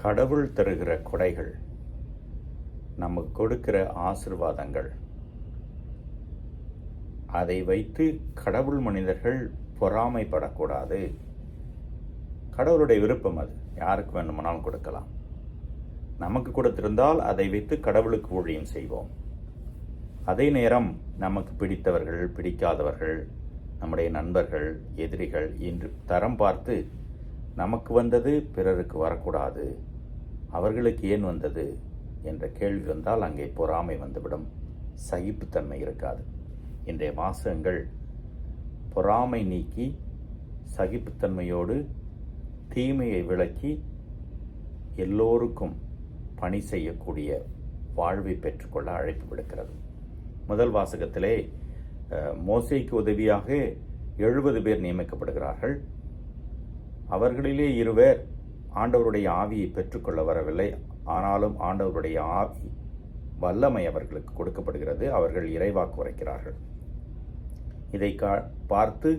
கடவுள் தருகிற கொடைகள், நமக்கு கொடுக்கிற ஆசீர்வாதங்கள், அதை வைத்து கடவுள் மனிதர்கள் பொறாமைப்படக்கூடாது. கடவுளுடைய விருப்பம், அது யாருக்கு வேண்டுமானாலும் கொடுக்கலாம். நமக்கு கொடுத்திருந்தால் அதை வைத்து கடவுளுக்கு ஊழியம் செய்வோம். அதே நேரம் நமக்கு பிடித்தவர்கள், பிடிக்காதவர்கள், நம்முடைய நண்பர்கள், எதிரிகள் என்று தரம் பார்த்து நமக்கு வந்தது பிறருக்கு வரக்கூடாது, அவர்களுக்கு ஏன் வந்தது என்ற கேள்வி வந்தால் அங்கே பொறாமை வந்துவிடும், சகிப்புத்தன்மை இருக்காது. இன்றைய வாசகங்கள் பொறாமை நீக்கி சகிப்புத்தன்மையோடு தீமையை விளக்கி எல்லோருக்கும் பணி செய்யக்கூடிய வாழ்வை பெற்றுக்கொள்ள அழைப்பு விடுக்கிறது. முதல் வாசகத்திலே மோசேக்கு உதவியாக 70 பேர் நியமிக்கப்படுகிறார்கள். அவர்களிலே 2 ஆண்டவருடைய ஆவியை பெற்றுக்கொள்ள வரவில்லை. ஆனாலும் ஆண்டவருடைய ஆவி வல்லமை அவர்களுக்கு கொடுக்கப்படுகிறது. அவர்கள் இறைவாக்கு உரைக்கிறார்கள். இதை பார்த்து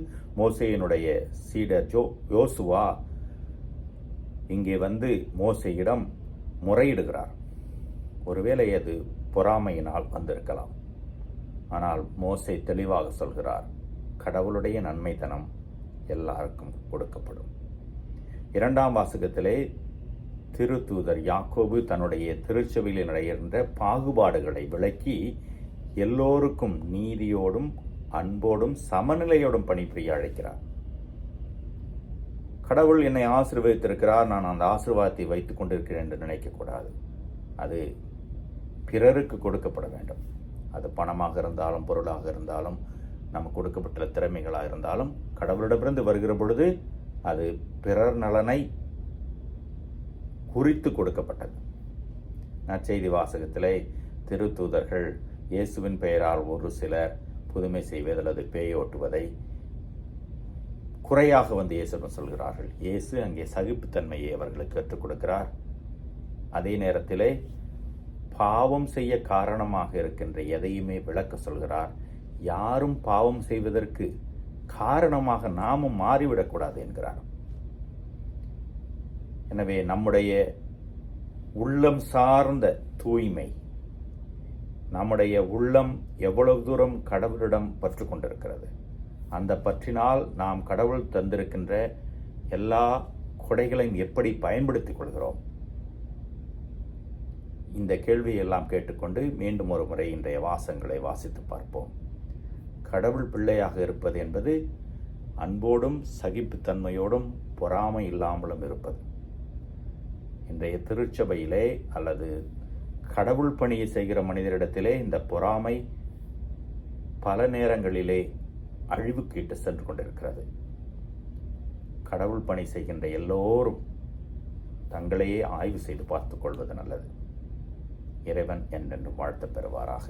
மோசேயினுடைய சீடர் யோசுவா இங்கே வந்து மோசேயிடம் முறையிடுகிறார். ஒருவேளை அது பொறாமையினால் வந்திருக்கலாம். ஆனால் மோசே தெளிவாக சொல்கிறார், கடவுளுடைய நன்மைத்தனம் எல்லாருக்கும் கொடுக்கப்படும். 2ஆம் வாசகத்திலே திருத்தூதர் யாக்கோபு தன்னுடைய திருச்சபையில் நடைகின்ற பாகுபாடுகளை விளக்கி எல்லோருக்கும் நீதியோடும் அன்போடும் சமநிலையோடும் பணிபுரிய அழைக்கிறார். கடவுள் என்னை ஆசீர்வதித்திருக்கிறார், நான் அந்த ஆசீர்வாதத்தை வைத்துக் கொண்டிருக்கிறேன் என்று நினைக்கக்கூடாது. அது பிறருக்கு கொடுக்கப்பட வேண்டும். அது பணமாக இருந்தாலும், பொருளாக இருந்தாலும், நமக்கு கொடுக்கப்பட்ட திறமைகளாக இருந்தாலும், கடவுளிடமிருந்து வருகிற பொழுது அது பிறர் நலனை குறித்து கொடுக்கப்பட்டது. நற்செய்தி வாசகத்திலே திருத்தூதர்கள் இயேசுவின் பெயரால் ஒரு சிலர் புதுமை செய்வது அல்லது பேயோட்டுவதை குறையாக வந்து இயேசுவிடம் சொல்கிறார்கள். இயேசு அங்கே சகிப்புத்தன்மையை அவர்களுக்கு கற்றுக் கொடுக்கிறார். அதே நேரத்திலே பாவம் செய்ய காரணமாக இருக்கின்ற எதையுமே விளக்க சொல்கிறார். யாரும் பாவம் செய்வதற்கு காரணமாக நாமும் மாறிவிடக்கூடாது என்கிறார். எனவே நம்முடைய உள்ளம் சார்ந்த தூய்மை, நம்முடைய உள்ளம் எவ்வளவு தூரம் கடவுளிடம் பற்று கொண்டிருக்கிறது, அந்த பற்றினால் நாம் கடவுள் தந்திருக்கின்ற எல்லா கொடைகளையும் எப்படி பயன்படுத்திக் கொள்கிறோம், இந்த கேள்வியை எல்லாம் கேட்டுக்கொண்டு மீண்டும் ஒரு முறை இன்றைய வாசகங்களை வாசித்து பார்ப்போம். கடவுள் பிள்ளையாக இருப்பது என்பது அன்போடும் சகிப்புத்தன்மையோடும் பொறாமை இல்லாமலும் இருப்பது. இன்றைய திருச்சபையிலே அல்லது கடவுள் பணியை செய்கிற மனிதரிடத்திலே இந்த பொறாமை பல நேரங்களிலே அழிவுக்கு இட்டு சென்று கொண்டிருக்கிறது. கடவுள் பணி செய்கின்ற எல்லோரும் தங்களையே ஆய்வு செய்து பார்த்துக் கொள்வது நல்லது. இறைவன் என்றென்றும் வாழ்த்து பெறுவாராக.